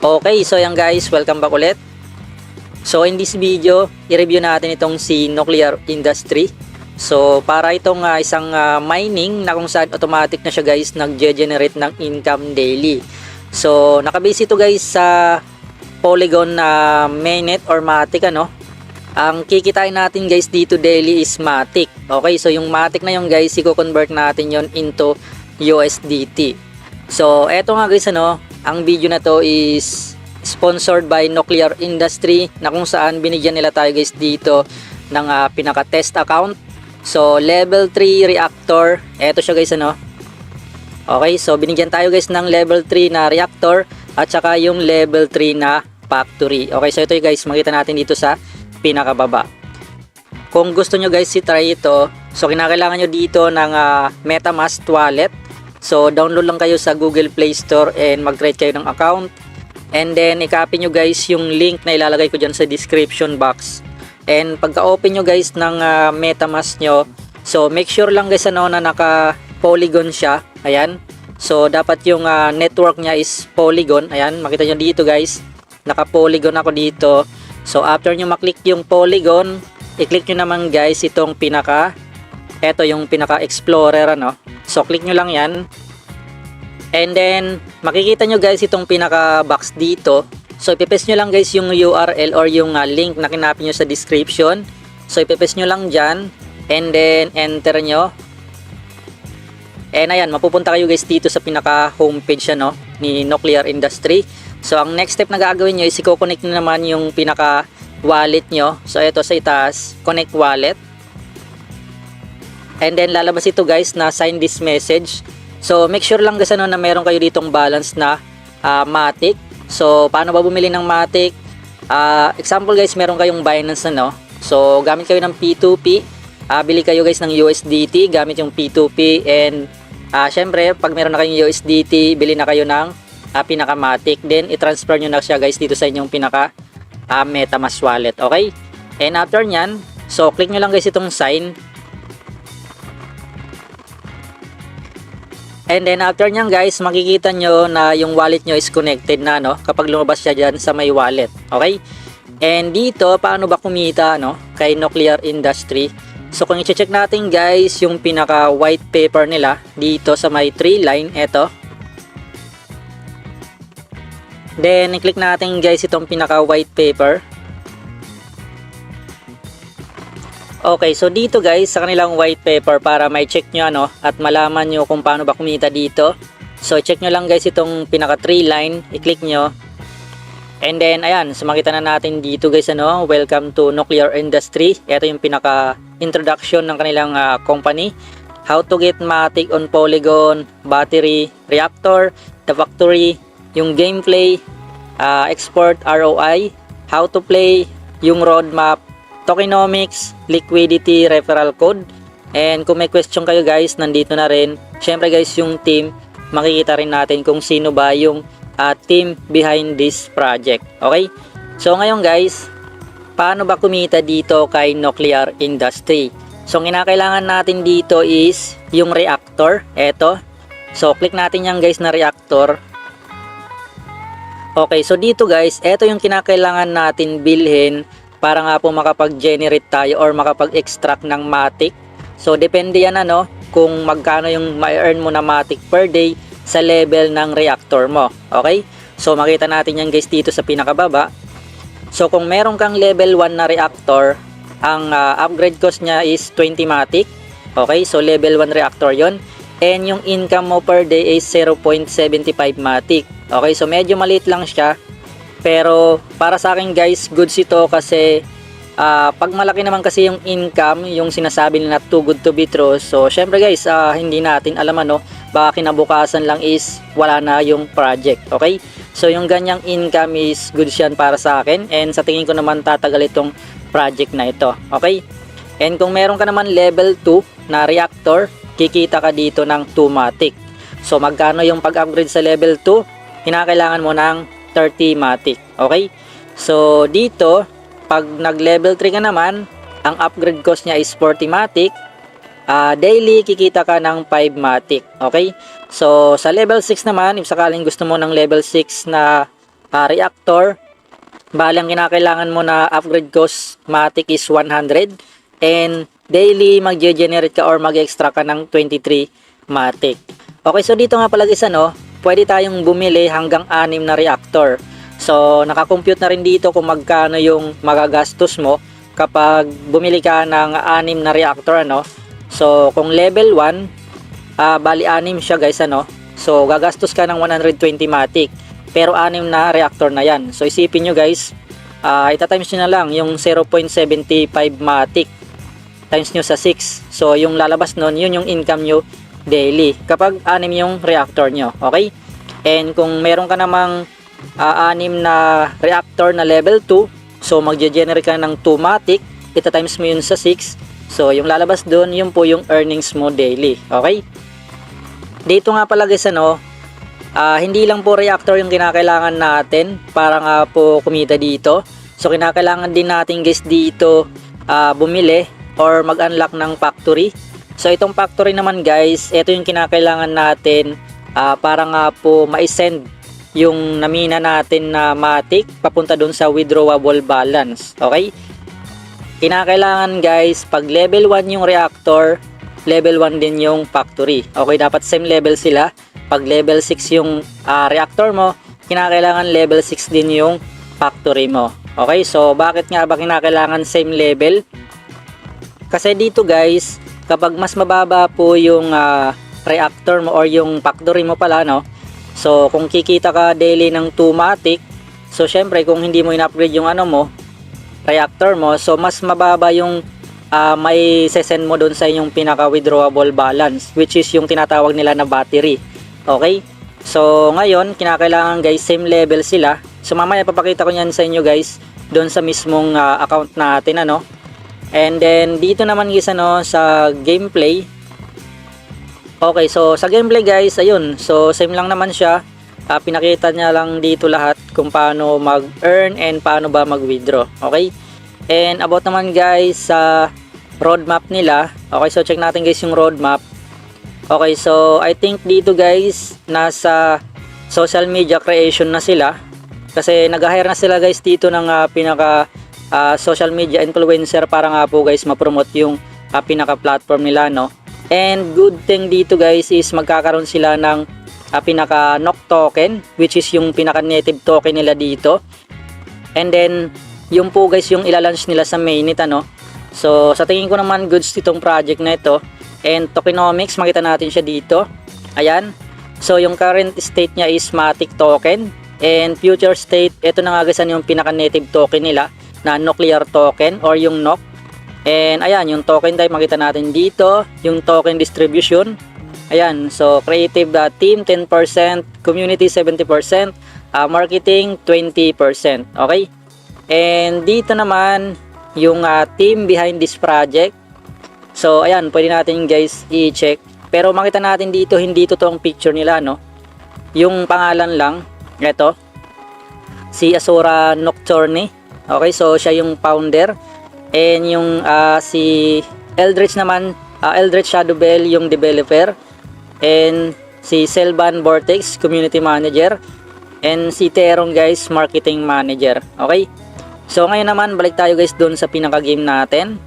Okay, so yan guys, welcome back ulit. So in this video, i-review natin itong si Nuclear Industry. So para itong isang mining na kung saan automatic na siya guys nag-generate ng income daily. So nakabase ito guys sa Polygon mainnet or Matic ano. Ang kikitain natin guys dito daily is Matic. Okay, so yung Matic na yung guys, i-convert natin yon into USDT. So eto nga guys ano, ang video na to is sponsored by Nuclear Industry na kung saan binigyan nila tayo guys dito ng pinaka-test account. So level 3 reactor, eto siya guys ano. Okay, so binigyan tayo guys ng level 3 na reactor at saka yung level 3 na factory. Okay, so ito guys, makita natin dito sa pinakababa. Kung gusto nyo guys i-try ito, so kinakailangan nyo dito ng MetaMask wallet. So download lang kayo sa Google Play Store and mag-create kayo ng account. And then i-copy nyo guys yung link na ilalagay ko dyan sa description box. And pagka-open nyo guys ng MetaMask nyo, so make sure lang guys ano na naka-Polygon siya. Ayan. So dapat yung network niya is Polygon. Ayan, makita nyo dito guys. Naka-Polygon ako dito. So after nyo maklik yung Polygon, i-click nyo naman guys itong eto yung pinaka-explorer ano. So click nyo lang yan. And then makikita nyo guys itong pinaka-box dito. So ipipaste nyo lang guys yung URL or yung link na kinapin nyo sa description. So ipipaste nyo lang dyan. And then enter nyo. And ayan, mapupunta kayo guys dito sa pinaka-homepage ano, ni Nuclear Industry. So ang next step na gagawin nyo is i-connect nyo naman yung pinaka-wallet nyo. So ito sa itaas, connect wallet. And then lalabas ito guys na sign this message. So make sure lang guys ano, na meron kayo ditong balance na Matic. So paano ba bumili ng Matic? Example guys, meron kayong Binance ano. So gamit kayo ng P2P. Bili kayo guys ng USDT gamit yung P2P. And syempre pag meron na kayong USDT, bili na kayo ng pinaka Matic. Then i-transfer nyo na siya guys dito sa inyong pinaka MetaMask wallet. Okay? And after nyan, so click nyo lang guys itong sign. And then after nyan guys, makikita nyo na yung wallet nyo is connected na no, kapag lumabas siya dyan sa may wallet. Okay? And dito, paano ba kumita no, kay Nuclear Industry? So kung i-check natin guys, yung pinaka white paper nila dito sa may 3 line, eto. Then i-click natin guys itong pinaka white paper. Okay, so dito guys sa kanilang white paper, para may check nyo ano at malaman nyo kung paano ba kumita dito. So check nyo lang guys itong pinaka 3 line, i-click nyo. And then ayan, so makita na natin dito guys ano, welcome to Nuclear Industry. Ito yung pinaka introduction ng kanilang company. How to get Matic on Polygon, battery, reactor, the factory, yung gameplay, export ROI, how to play, yung roadmap, tokenomics, liquidity, referral code. And kung may question kayo guys, nandito na rin. Syempre guys, yung team, makikita rin natin kung sino ba yung team behind this project. Okay? So ngayon guys, paano ba kumita dito kay Nuclear Industry? So ang kinakailangan natin dito is yung reactor. Eto. So click natin yan guys na reactor. Okay, so dito guys, eto yung kinakailangan natin bilhin para nga po makapag-generate tayo or makapag-extract ng Matic. So depende yan ano kung magkano yung ma-earn mo na Matic per day sa level ng reactor mo. Okay? So makita natin yan guys dito sa pinakababa. So kung meron kang level 1 na reactor, ang upgrade cost niya is 20 Matic. Okay? So level 1 reactor yon. And yung income mo per day is 0.75 Matic. Okay? So medyo maliit lang siya. Pero para sa akin guys, goods ito kasi pag malaki naman kasi yung income, yung sinasabi nila too good to be true. So syempre guys, hindi natin alam ano, baka kinabukasan lang is wala na yung project. Okay? So yung ganyang income is goods yan para sa akin. And sa tingin ko naman tatagal itong project na ito. Okay? And kung meron ka naman level 2 na reactor, kikita ka dito ng 2 Matic. So magkano yung pag-upgrade sa level 2? Kinakailangan mo ng 30 Matic. Okay? So dito, pag nag level 3 ka naman, ang upgrade cost niya is 40 Matic. Daily kikita ka ng 5 Matic. Okay? So sa level 6 naman, if sakaling gusto mo ng level 6 na reactor. Bali ang kinakailangan mo na upgrade cost matic is 100 and daily mag-generate ka or mag-extract ka ng 23 matic. Okay, so dito nga pala guys pwede tayong bumili hanggang 6 na reactor. So nakakompute na rin dito kung magkano yung magagastos mo kapag bumili ka ng 6 na reactor So kung level 1, bali 6 siya guys So gagastos ka ng 120 matic. Pero 6 na reactor na yan. So isipin nyo guys, itatimes nyo na lang yung 0.75 matic times nyo sa 6. So yung lalabas nun, yun yung income nyo daily kapag 6 yung reactor nyo. Okay? And kung meron ka namang 6 na reactor na level 2, so magge-generate ka ng 2 matic, itatimes mo yun sa 6. So yung lalabas dun, yun po yung earnings mo daily. Okay? Dito nga pala guys hindi lang po reactor yung kinakailangan natin para nga po kumita dito. So kinakailangan din natin guys dito bumili or mag-unlock ng factory. So itong factory naman guys, ito yung kinakailangan natin para nga po ma-send yung namina natin na matic papunta dun sa withdrawable balance. Okay? Kinakailangan guys, pag level 1 yung reactor, level 1 din yung factory. Okay, dapat same level sila. Pag level 6 yung reactor mo, kinakailangan level 6 din yung factory mo. Okay, so bakit nga ba kinakailangan same level? Kasi dito guys, kapag mas mababa po yung reactor mo or yung factory mo pala so kung kikita ka daily ng 2 matic, so syempre kung hindi mo in-upgrade yung reactor mo, so mas mababa yung may sesend mo doon sa inyong pinaka withdrawable balance, which is yung tinatawag nila na battery. Okay? So ngayon, kinakailangan guys same level sila. So mamaya papakita ko yan sa inyo guys doon sa mismong account natin And then dito naman guys sa gameplay. Okay, so sa gameplay guys, ayun. So same lang naman siya. Pinakita niya lang dito lahat kung paano mag-earn and paano ba mag-withdraw. Okay? And about naman guys sa roadmap nila. Okay, so check natin guys yung roadmap. Okay, so I think dito guys, nasa social media creation na sila. Kasi nag-hire na sila guys dito ng pinaka social media influencer para nga po guys ma-promote yung pinaka platform nila And good thing dito guys is magkakaroon sila ng pinaka NOC token, which is yung pinaka native token nila dito. And then yung po guys yung ilalunch nila sa mainnet So sa tingin ko naman goods itong project na ito. And tokenomics, makita natin siya dito. Ayan. So yung current state niya is matic token. And future state, ito na nga guys yung pinaka native token nila na nuclear token or yung NOC. And ayan, yung token type makita natin dito. Yung token distribution. Ayan, so creative team 10%, community 70%, marketing 20%. Okay? And dito naman yung team behind this project. So ayan, pwede natin guys i-check. Pero makita natin dito hindi totoong picture nila Yung pangalan lang, ito. Si Asura Nocturne. Okay, so siya yung founder. And yung si Eldritch naman, Eldritch Shadowbell yung developer. And si Selvan Vortex, community manager. And si Terong guys, marketing manager. Okay? So ngayon naman, balik tayo guys doon sa pinaka-game natin.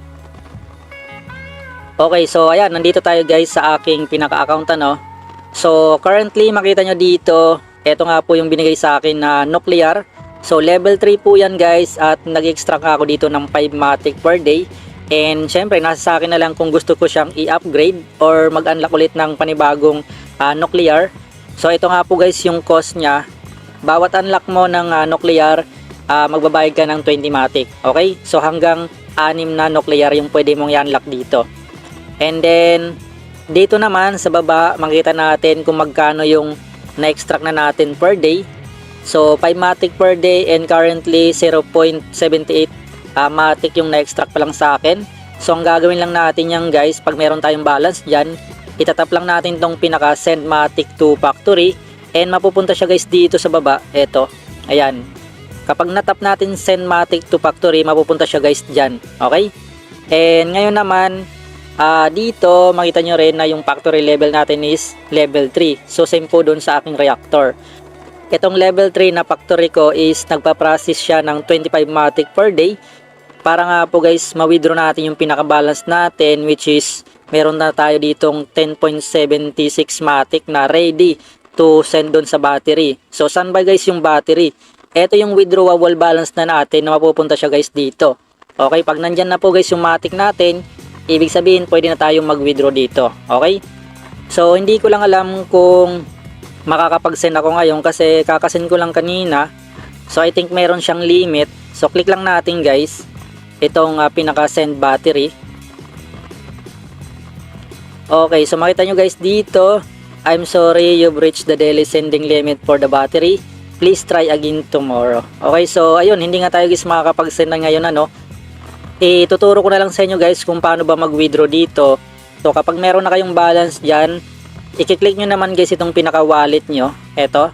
Okay, so ayan, nandito tayo guys sa aking pinaka-account So currently, makita nyo dito, ito nga po yung binigay sa akin na nuclear. So level 3 po yan guys at nag-extract ako dito ng 5 matic per day. And syempre, nasa sa akin na lang kung gusto ko siyang i-upgrade or mag-unlock ulit ng panibagong nuclear. So ito nga po guys yung cost niya. Bawat unlock mo ng nuclear, magbabayad ka ng 20 matic. Okay? So hanggang 6 na nuclear yung pwede mong i-unlock dito. And then dito naman sa baba, makita natin kung magkano yung na-extract na natin per day. So 5 matic per day and currently 0.78 matic yung na-extract pa lang sa akin. So ang gagawin lang natin yan guys, pag meron tayong balance dyan, itatap lang natin tong pinaka send matic to factory and mapupunta siya guys dito sa baba. Eto, ayan. Kapag natap natin send matic to factory, mapupunta siya guys dyan. Okay? And ngayon naman, dito makita nyo rin na yung factory level natin is level 3. So same po doon sa aking reactor. Itong level 3 na factory ko is nagpa-process siya ng 25 matic per day para nga po guys ma-withdraw natin yung pinaka-balance natin, which is meron na tayo ditong 10.76 matic na ready to send doon sa battery. So saan ba guys yung battery? Ito yung withdrawable balance na natin na mapupunta siya guys dito. Okay, pag nandyan na po guys yung matic natin, ibig sabihin pwede na tayong mag-withdraw dito. Okay, so hindi ko lang alam kung makakapag-send ako ngayon kasi kakasend ko lang kanina. So I think meron siyang limit. So click lang natin guys itong pinaka-send battery. Okay, so makita nyo guys dito, I'm sorry, you've reached the daily sending limit for the battery. Please try again tomorrow. Okay, so ayun, hindi nga tayo guys makakapag-send na ngayon ano. Ituturo ko na lang sa inyo guys kung paano ba mag-withdraw dito. So kapag meron na kayong balance dyan, i-click nyo naman guys itong pinaka-wallet nyo. Eto.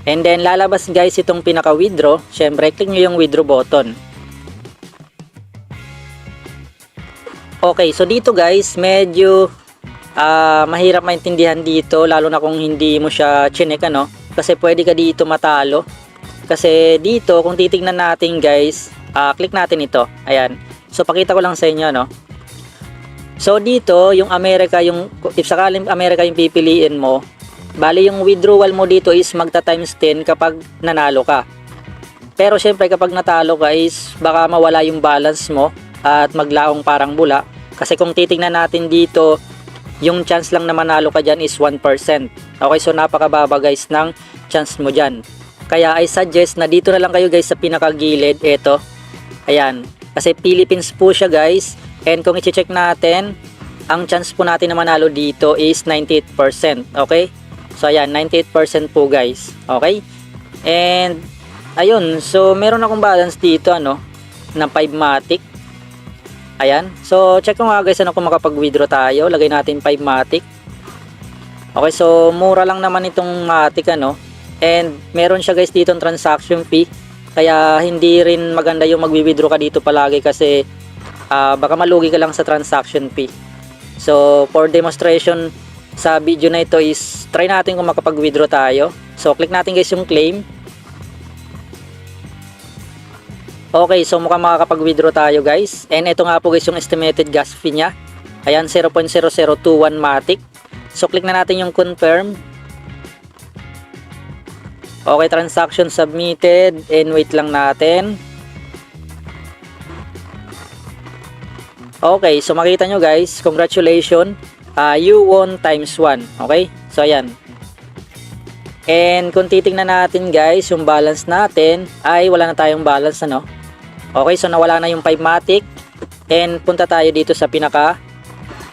And then lalabas guys itong pinaka-withdraw. Syempre, click nyo yung withdraw button. Okay, so dito guys, medyo mahirap maintindihan dito. Lalo na kung hindi mo siya chinek ano. Kasi pwede ka dito matalo. Kasi dito, kung titignan natin guys, click natin ito. Ayan. So pakita ko lang sa inyo no. So dito, yung America, if sakaling America yung pipiliin mo, bali yung withdrawal mo dito is magta times 10 kapag nanalo ka. Pero syempre kapag natalo ka is baka mawala yung balance mo at maglaong parang bula. Kasi kung titingnan natin dito, yung chance lang na manalo ka dyan is 1%. Okay, so napakababa guys ng chance mo dyan. Kaya I suggest na dito na lang kayo guys sa pinakagilid, eto. Ayan, kasi Philippines po siya guys. And kung i-check natin, ang chance po natin na manalo dito is 98%. Okay? So ayan, 98% po guys. Okay? And ayun, so meron akong balance dito ano, ng 5 matic. Ayan. So check ko nga guys ano kung makapag-withdraw tayo. Lagay natin 5 matic. Okay, so mura lang naman itong matic ano. And meron siya guys dito ng transaction fee. Kaya hindi rin maganda yung mag-withdraw ka dito palagi kasi baka malugi ka lang sa transaction fee. So for demonstration sa video na ito is try natin kung makapag-withdraw tayo. So click natin guys yung claim. Okay, so mukhang makakapag-withdraw tayo guys. And ito nga po guys yung estimated gas fee nya. Ayan, 0.0021 matic. So click na natin yung confirm. Okay, transaction submitted. And wait lang natin. Okay, so makita nyo guys, congratulations, you won times 1. Okay, so ayan. And kung titingnan natin guys, yung balance natin ay wala na tayong balance ano. Okay, so nawala na yung 5 matic. And punta tayo dito sa pinaka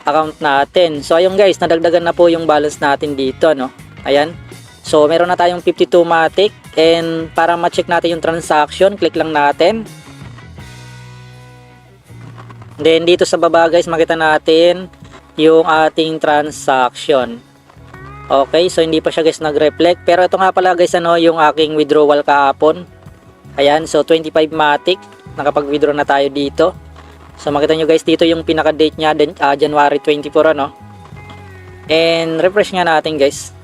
account natin. So ayun guys, nadagdagan na po yung balance natin dito ano. Ayan. So meron na tayong 52 matic. And para ma-check natin yung transaction, click lang natin. Then dito sa baba guys, makita natin yung ating transaction. Okay, so hindi pa siya guys nag-reflect. Pero ito nga pala guys ano, yung aking withdrawal kahapon. Ayan, so 25 matic. Nakapag-withdraw na tayo dito. So makita nyo guys, dito yung pinaka-date nya, January 24 ano. And refresh nga natin guys.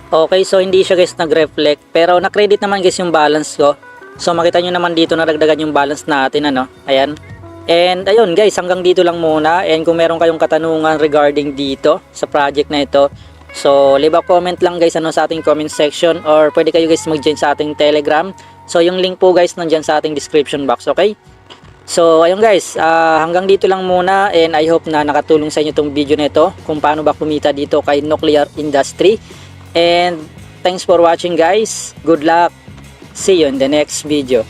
Okay, so hindi siya guys nag-reflect. Pero na-credit naman guys yung balance ko. So makita nyo naman dito na dagdagan yung balance natin ano. Ayan. And ayun guys, hanggang dito lang muna. And kung meron kayong katanungan regarding dito sa project na ito, so leave a comment lang guys ano sa ating comment section, or pwede kayo guys mag-join sa ating Telegram. So yung link po guys nandyan sa ating description box, okay? So ayun guys, hanggang dito lang muna, and I hope na nakatulong sa inyo itong video na ito kung paano ba kumita dito kay Nuclear Industry. And thanks for watching guys. Good luck. See you in the next video.